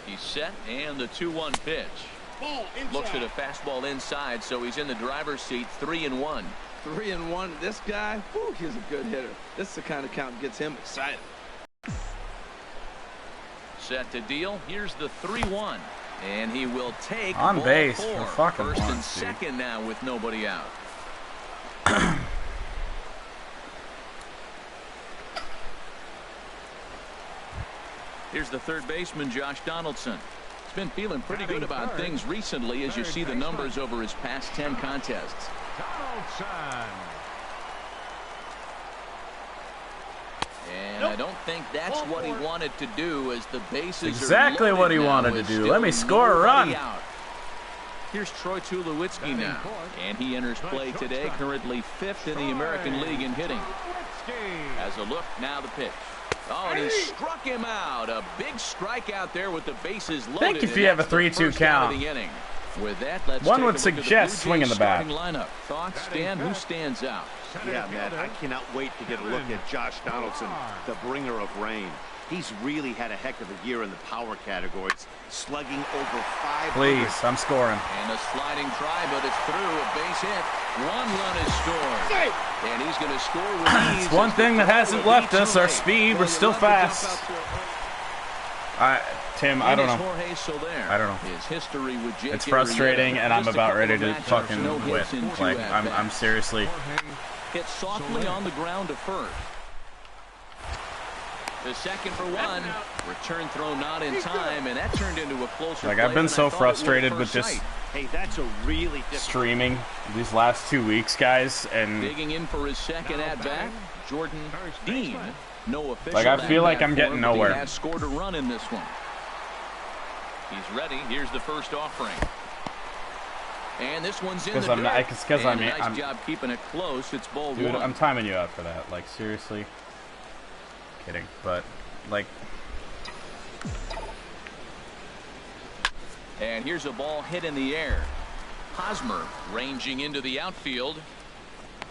He's set, and the 2-1 pitch. Looks at a fastball inside, so he's in the driver's seat. 3-1. 3-1. This guy, whew, he's a good hitter. This is the kind of count that gets him excited. Set to deal. Here's the 3-1. And he will take on ball base 4. for fucking First and once, second dude. now with nobody out. Here's the third baseman, Josh Donaldson. He's been feeling pretty good about things recently as you see the numbers over his past 10 contests. Donaldson. And I don't think that's what he wanted to do as the bases exactly are what he now wanted to with do. still Let me score a run. out. Here's Troy Tulowitzki now, and he enters play today, currently 5th in the American League in hitting. As a look, now the pitch. Oh, and he struck him out. A big strikeout there with the bases loaded. I think if you have a 3-2 count, with that, let's one take would a look suggest at the swinging the bat. lineup. Thoughts, Dan? Who stands out? Yeah, man, I cannot wait to get a look at Josh Donaldson, the bringer of rain. He's really had a heck of a year in the power categories, slugging over 500. Please, I'm scoring. And a sliding try, but it's through. A base hit. 1 run is scored. And he's going to score with ease. It's one thing that hasn't left us, our speed. We're still fast. Tim, I don't know. I don't know. His history with Jake it's frustrating, and I'm about ready to fucking no quit. Like, I'm seriously. Hit softly on the ground to first. The second for 1. Return throw not in time, and that turned into a closer Like, I've been so frustrated with this Hey, that's a really streaming these last 2 weeks, guys, and digging in for his second at bat, Jordan Dean. No official. Like, I feel like I'm getting nowhere. He has scored a run in this one. He's ready. Here's the first offering. And this one's in the dirt. Because I'm nice job keeping it close. It's ball 1. Dude, I'm timing you out for that. Like, seriously. Kidding, but like. And here's a ball hit in the air. Hosmer ranging into the outfield.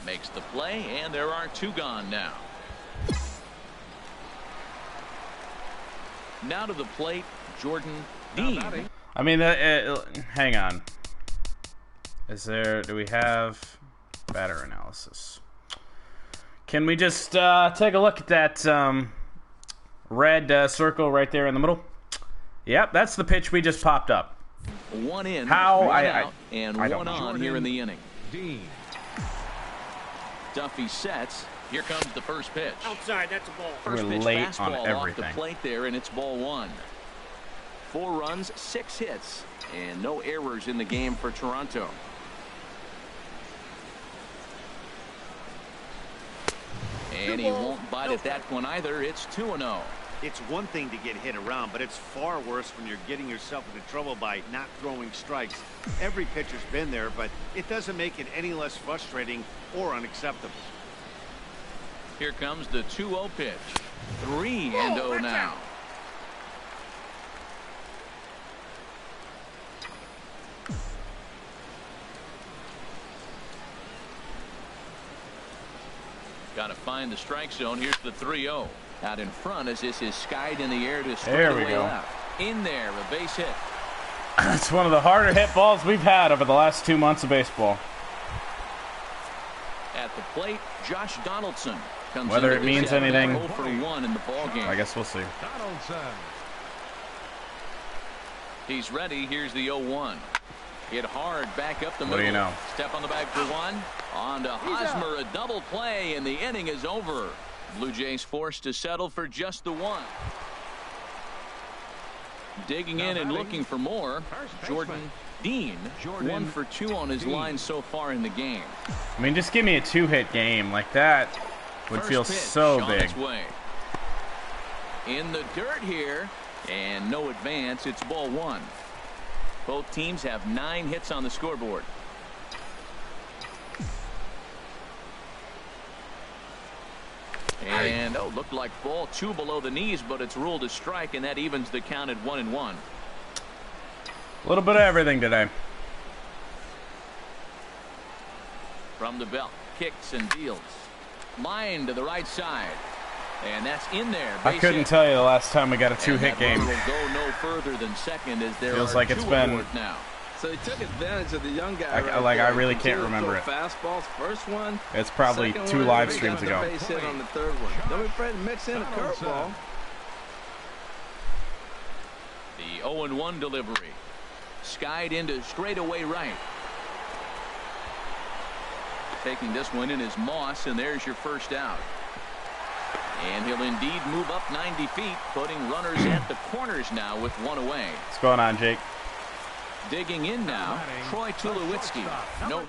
Makes the play, and there are 2 gone now. Now to the plate, Jordan Dean. I mean, hang on. Do we have batter analysis? Can we just take a look at that red circle right there in the middle? Yep, that's the pitch we just popped up. 1 in, How? 1 out, and I 1 don't on know. here in the inning. Dean. Duffy sets. Here comes the first pitch. Outside, that's a ball. First We're pitch late fastball on off everything. the plate there, and it's ball 1. 4 runs, 6 hits, and no errors in the game for Toronto. And he won't bite at that one either. It's 2-0. It's one thing to get hit around, but it's far worse when you're getting yourself into trouble by not throwing strikes. Every pitcher's been there, but it doesn't make it any less frustrating or unacceptable. Here comes the 2-0 pitch. 3-0 now. Got to find the strike zone. Here's the 3-0. Out in front as this is skied in the air to straightaway left. In there, a base hit. It's one of the harder hit balls we've had over the last 2 months of baseball. At the plate, Josh Donaldson. comes Whether into it means this at-bat anything, 0 for 1 in the ball game. I guess we'll see. Donaldson. He's ready. Here's the 0-1. Hit hard back up the middle. What do you know? Step on the bag for 1. On to Hosmer, a double play, and the inning is over. Blue Jays forced to settle for just the 1. Digging in and looking for more. Jordan Dean, 1 for 2 on his line so far in the game. I mean, just give me a 2-hit game like that. Would feel so big. In the dirt here, and no advance. It's ball 1. Both teams have 9 hits on the scoreboard. And looked like ball 2 below the knees, but it's ruled a strike, and that evens the count at 1-1. A little bit of everything today. From the belt, kicks and deals. Line to the right side. And that's in there. I couldn't tell you the last time we got a 2-hit game. Will go no further than second as there Feels are like it's 2 been now. So he took advantage of the young guy. I really can't remember it. Fastballs, first one. It's probably 2 live streams ago. Base hit on the 3rd one. Don't be afraid to mix in a curveball. The 0-1 delivery. Skied into straightaway right. Taking this one in is Moss, and there's your first out. And he'll indeed move up 90 feet, putting runners at the corners now with 1 away. What's going on, Jake? Digging in now, Troy Tulowitzki. No.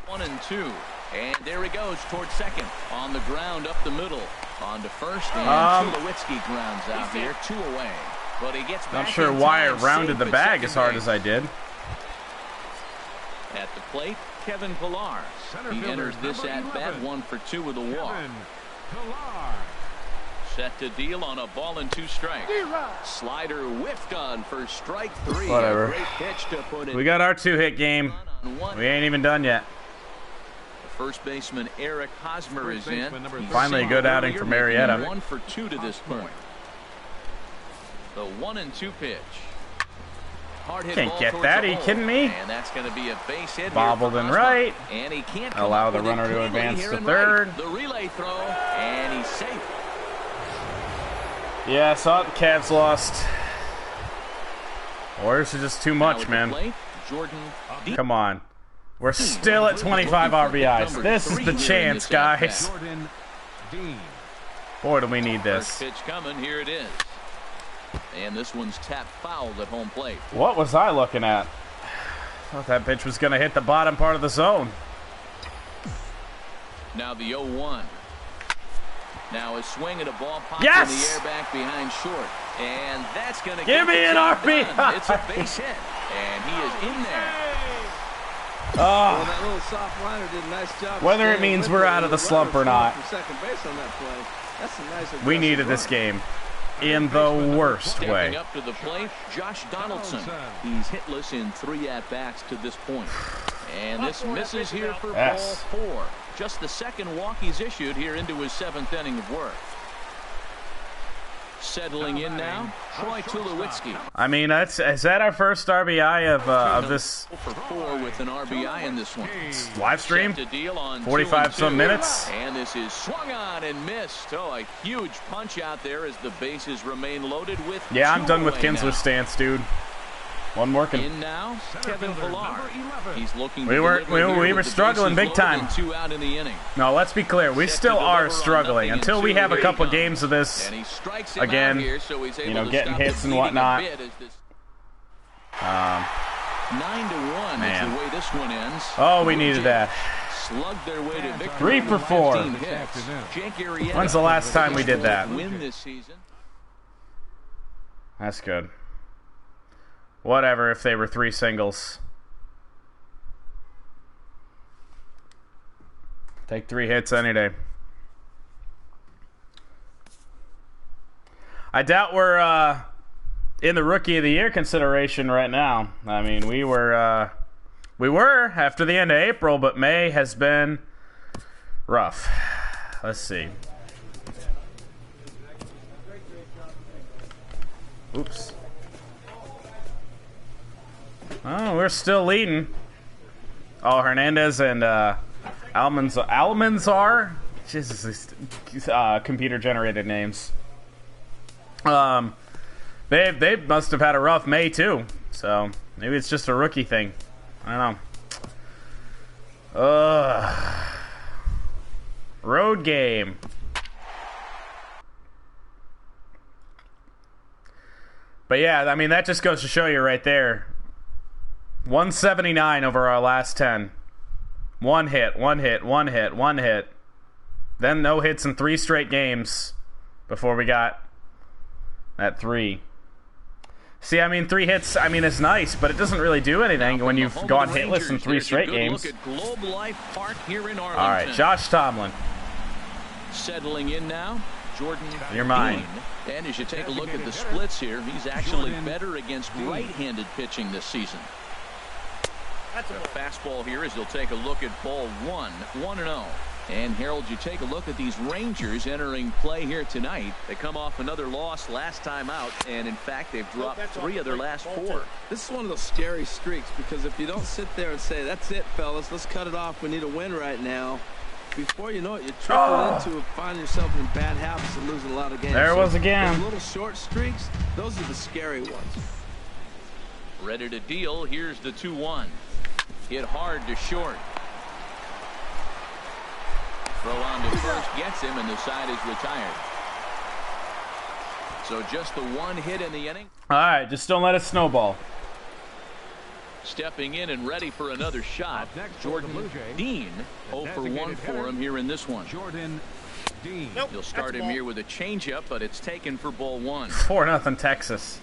One and 2. And there he goes towards second. On the ground up the middle. On to first, and Tulowitzki grounds out there. 2 away. But he gets back. Not sure why I rounded the bag as hard as I did. At the plate, Kevin Pillar. He enters this at-bat 1 for 2 with a walk. Set to deal on a ball and 2 strikes. Slider whiffed on for strike 3. Whatever. A great pitch to put it. We got our 2-hit game. We ain't even done yet. First baseman Eric Hosmer is in. Finally a good outing for Marietta. 1 for 2 to this point. The 1-2 pitch. Hard hit. Can't get that. Are you kidding me? And that's going to be a base hit. Bobbled in right. And he can't allow the runner to advance to third. The relay throw, and he's safe. Yeah, I saw it. The Cavs lost. Warriors are just too much, man. Come on. We're still at 25 RBIs. This is the chance, guys. Boy, do we need this. First pitch coming. Here it is. And this one's tapped foul at home plate. What was I looking at? Thought that pitch was going to hit the bottom part of the zone. Now the 0-1. Now a swing at a ball popped in the air back behind short. And that's going to give me an RBI. It's a base hit. And he is in there. Well, that little soft liner did a nice job. Whether it means we're out of the slump or not, second base on that play. That's a nice we needed this game. In the worst way. Stepping up to the plate, Josh Donaldson. He's hitless in 3 at-bats to this point. And this misses here for ball 4. Just the second walk he's issued here into his 7th inning of work. Settling in now, Troy Tulowitzki. I mean, is that our first RBI of this? 4 for 4 with an RBI in this one. Live stream, 45 some minutes. And this is swung on and missed. Oh, a huge punch out there as the bases remain loaded with. Yeah, I'm done with Kinsler's stance, dude. One more in now, Kevin Pillar. He's looking. We were struggling big time. 2 out in the inning. No, let's be clear. We still are struggling until we have a couple games of this again. Here, so you know, getting hits and whatnot. 9-1 is the way this one ends. Oh, we needed that. Slugged their way to victory. 3 for 4. When's the last time we did that? Win this season. That's good. Whatever if they were 3 singles. Take 3 hits any day. I doubt we're in the Rookie of the Year consideration right now. I mean, we were after the end of April, but May has been rough. Let's see. Oops. Oh, we're still leading. Oh, Hernandez and Almanzar. Jesus, these computer-generated names. They must have had a rough May too. So maybe it's just a rookie thing. I don't know. Road game. But yeah, I mean, that just goes to show you right there. 179 over our last 10. One hit, one hit, one hit, one hit. Then no hits in 3 straight games before we got that 3. See, I mean, 3 hits, I mean, it's nice, but it doesn't really do anything when you've gone hitless in 3 straight games. Look at Globe Life Park here in Arlington. All right, Josh Tomlin. Settling in now, Jordan. You're mine. And as you take a look at the splits here, he's actually better against right-handed pitching this season. That's a fastball here as you'll take a look at ball 1, 1-0. And Harold, you take a look at these Rangers entering play here tonight. They come off another loss last time out, and in fact, they've dropped 3 of their last 4. This is one of those scary streaks, because if you don't sit there and say, that's it, fellas, let's cut it off, we need a win right now, before you know it, you trickle into finding yourself in bad habits and losing a lot of games. There it was again. Those little short streaks, those are the scary ones. Ready to deal. Here's the 2-1. Hit hard to short. Throw on to first gets him, and the side is retired. So just the 1 hit in the inning. All right, just don't let it snowball. Stepping in and ready for another shot, Jordan Dean. 0 for 1 for him here in this one. Jordan Dean. He'll start him here with a changeup, but it's taken for ball 1. 4-0 Texas.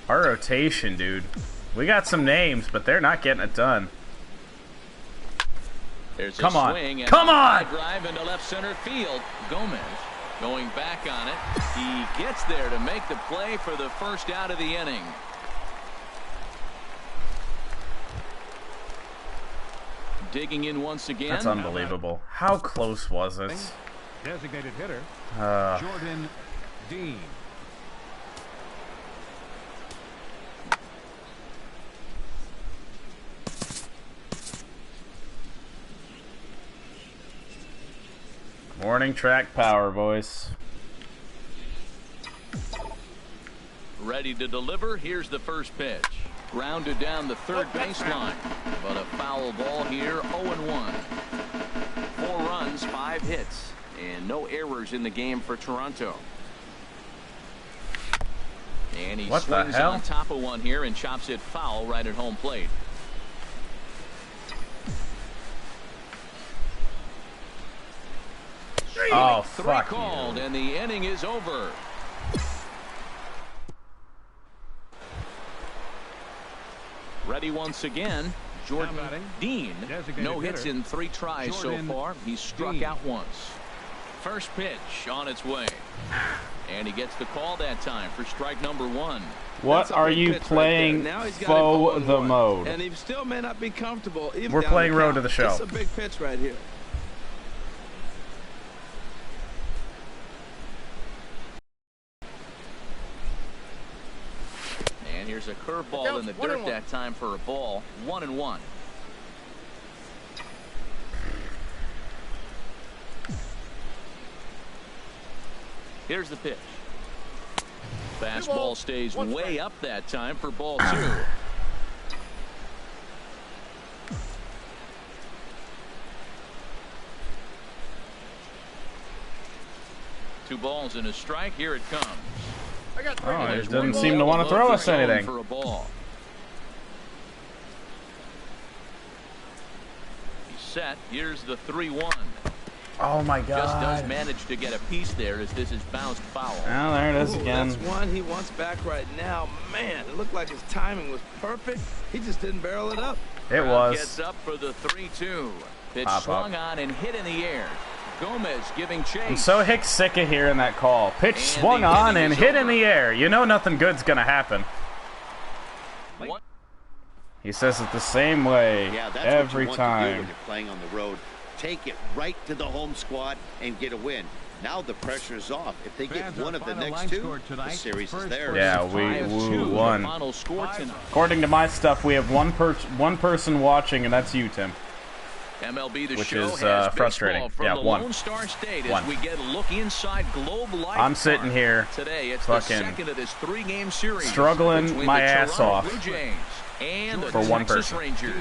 Our rotation, dude. We got some names, but they're not getting it done. There's Come a on. swing and Come on! a drive into left center field. Gomez going back on it. He gets there to make the play for the first out of the inning. Digging in once again. That's unbelievable. How close was it? Designated hitter, Jordan Dean. Morning track power, boys. Ready to deliver. Here's the first pitch. Grounded down the third baseline. But a foul ball here. 0-1. 4 runs, 5 hits, and no errors in the game for Toronto. And he swings on top of one here and chops it foul right at home plate. Oh, Strike 3 called, and the inning is over. Ready once again, Jordan Dean. No hits in 3 tries so far. He's struck out once. First pitch on its way. And he gets the call that time for strike number 1. What are you playing faux the mode? And he still may not be comfortable. We're playing Road to the Show. It's a big pitch right here. And here's a curveball in the dirt that time for a ball. 1-1. Here's the pitch. Fastball stays way up that time for ball 2. 2 balls and a strike. Here it comes. Oh, he doesn't seem to want to throw us anything. For a ball. He's set. Here's the 3-1. Oh my God! Just does manage to get a piece there as this is bounced foul. Oh, there it is again. That's one he wants back right now. Man, it looked like his timing was perfect. He just didn't barrel it up. It was. Gets up for the 3-2. Pitch swung on and hit in the air. Gomez giving chase. I'm so sick of hearing that call. Pitch swung on and hit in the air. You know nothing good's gonna happen. He says it the same way every time. When you're playing on the road, take it right to the home squad and get a win. Now the pressure is off. If they get one of the next two, the series is theirs. Yeah, we won. Final score tonight. According to my stuff, we have one person watching, and that's you, Tim. MLB The Which Show is has frustrating. From Yeah, the one. Lone Star State as One. we get a look inside Globe Life I'm sitting here today. It's fucking the second of this 3-game series struggling between my the ass Toronto off Blue Jays and the for one Texas person. Rangers.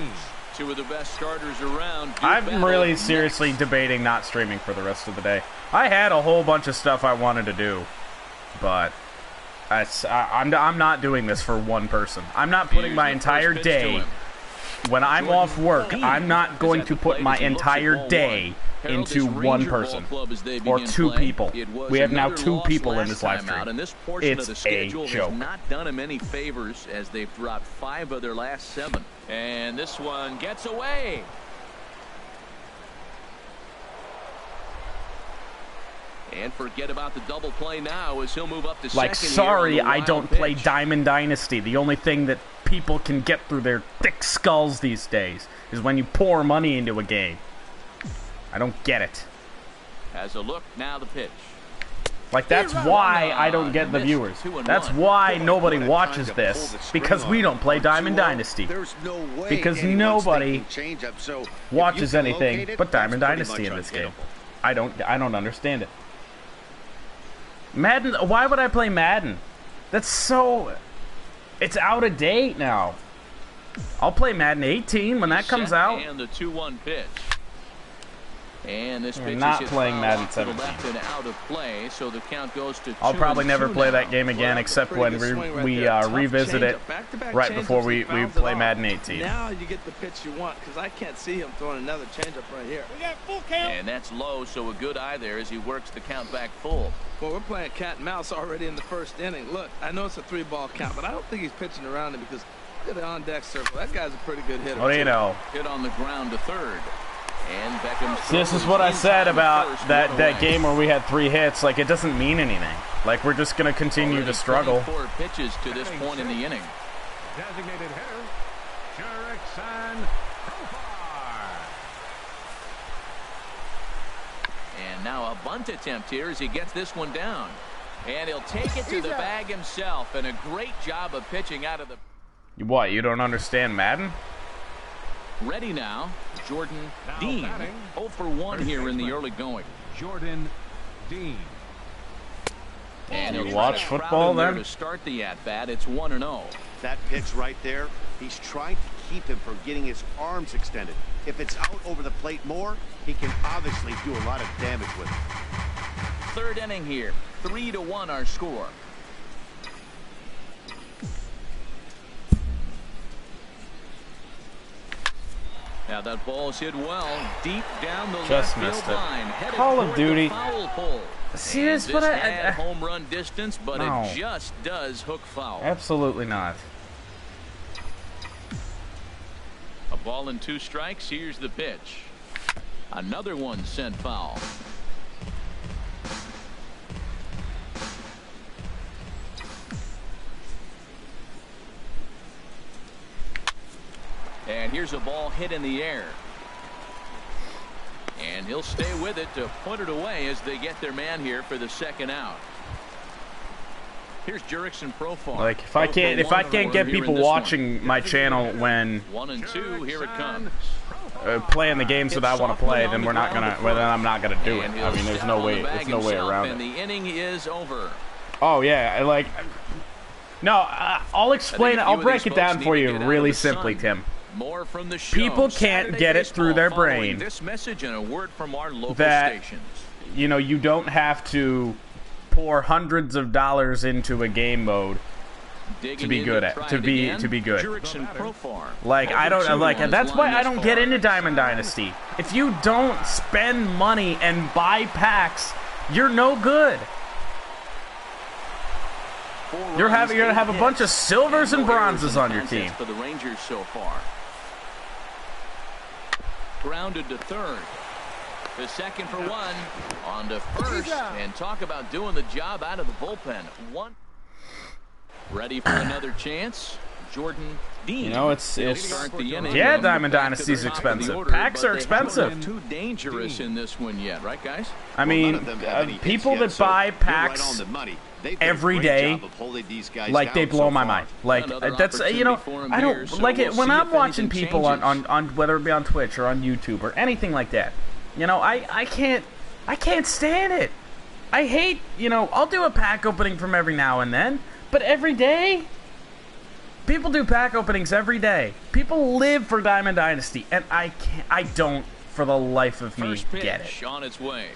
Two of the best starters around. I'm really seriously debating not streaming for the rest of the day. I had a whole bunch of stuff I wanted to do, but I'm not doing this for one person. I'm not putting my entire day. When I'm off work, I'm not going to put my entire day into one person or two people. We have now two people in this live stream. It's a joke. Not done him any favors as they've dropped 5 of their last 7. And this one gets away. And forget about the double play now as he'll move up to Like, second. sorry, I don't play Diamond Dynasty. The only thing that people can get through their thick skulls these days is when you pour money into a game. I don't get it. Has a look, now the pitch. Like, that's why I don't get the viewers. That's why nobody watches this, because we don't play Diamond Dynasty. Because nobody watches anything but Diamond Dynasty in this game. I don't understand it. Madden, why would I play Madden? That's so... It's out of date now. I'll play Madden 18 when that comes out. And the 2-1 pitch. And this pitch not is playing Madden to the 17. left and out of play, so the count goes to 2-2 I'll probably never play now. that game again, except when we revisit it right before we play Madden 18. Now you get the pitch you want, because I can't see him throwing another changeup right here. We got full count. And that's low, so a good eye there as he works the count back full. Well, we're playing cat and mouse already in the first inning. Look, I know it's a 3-ball count, but I don't think he's pitching around it because look at the on-deck circle. That guy's a pretty good hitter. What do you know? Hit on the ground to third. And Beckham's This is what I said about that game where we had 3 hits. Like, it doesn't mean anything. Like, we're just going to continue to struggle. 4 pitches to this point in the inning. Designated hitter, Jurickson Profar. And now a bunt attempt here as he gets this one down. And he'll take it to the bag himself. And a great job of pitching out of the... What, you don't understand Madden? Ready now, Jordan Now Dean. batting, 0 for 1 here in the early going. Jordan Dean. And You he'll watch try to football, crowd him there then? to start the at-bat. It's 1-0. That pitch right there, he's trying to keep him from getting his arms extended. If it's out over the plate more, he can obviously do a lot of damage with it. Third inning here. 3-1 our score. Now that ball's hit well, deep down the Just left missed field it. line. Headed Call of toward the Duty. foul pole. Serious, And but this I had home run distance, but No. it just does hook foul. Absolutely not. A ball and 2 strikes. Here's the pitch. Another one sent foul. And here's a ball hit in the air. And he'll stay with it to put it away as they get their man here for the second out. Here's Jurickson Profar. Like, if I can't get people watching my channel when 1 and 2, here it comes. playing the games that I want to play, then we're not gonna. Well, then I'm not gonna do it. I mean, there's no way. There's no way around And it. the inning is over. Oh yeah, like. No, I'll explain it. I'll break it down for you really simply, Tim. More from the show. People can't Saturday get it through their baseball following brain this message and a word from our local that, stations. You know, you don't have to pour hundreds of dollars into a game mode to be good at to be good. Jurickson Profar. Like, I don't like that's why I don't get into Diamond Dynasty. If you don't spend money and buy packs, you're no good. You're gonna have a bunch of silvers and bronzes on your team. For the Rangers so far. Grounded to third. The second for 1. On to first. And talk about doing the job out of the bullpen. 1. Ready for another chance. Jordan Dean. You know, it's yeah, Diamond Dynasty's expensive. Packs are expensive. Too dangerous in this one yet, right, guys? I mean, people that buy packs every day, like, they blow my mind. Like, that's, you know, I don't like it when I'm watching people on whether it be on Twitch or on YouTube or anything like that. You know, I can't stand it. I hate, you know, I'll do a pack opening from every now and then, but every day? People do pack openings every day. People live for Diamond Dynasty, and I don't, for the life of me, get it. On its way.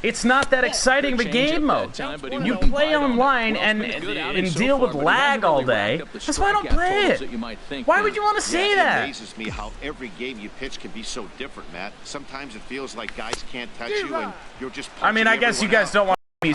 It's not that exciting of a game mode. You play online and deal with lag all day. That's why I don't play it. Why would you want to say that? It amazes me how every game you pitch can be so different, Matt. Sometimes it feels like guys can't touch you, and you're just. I mean, I guess you guys don't want me.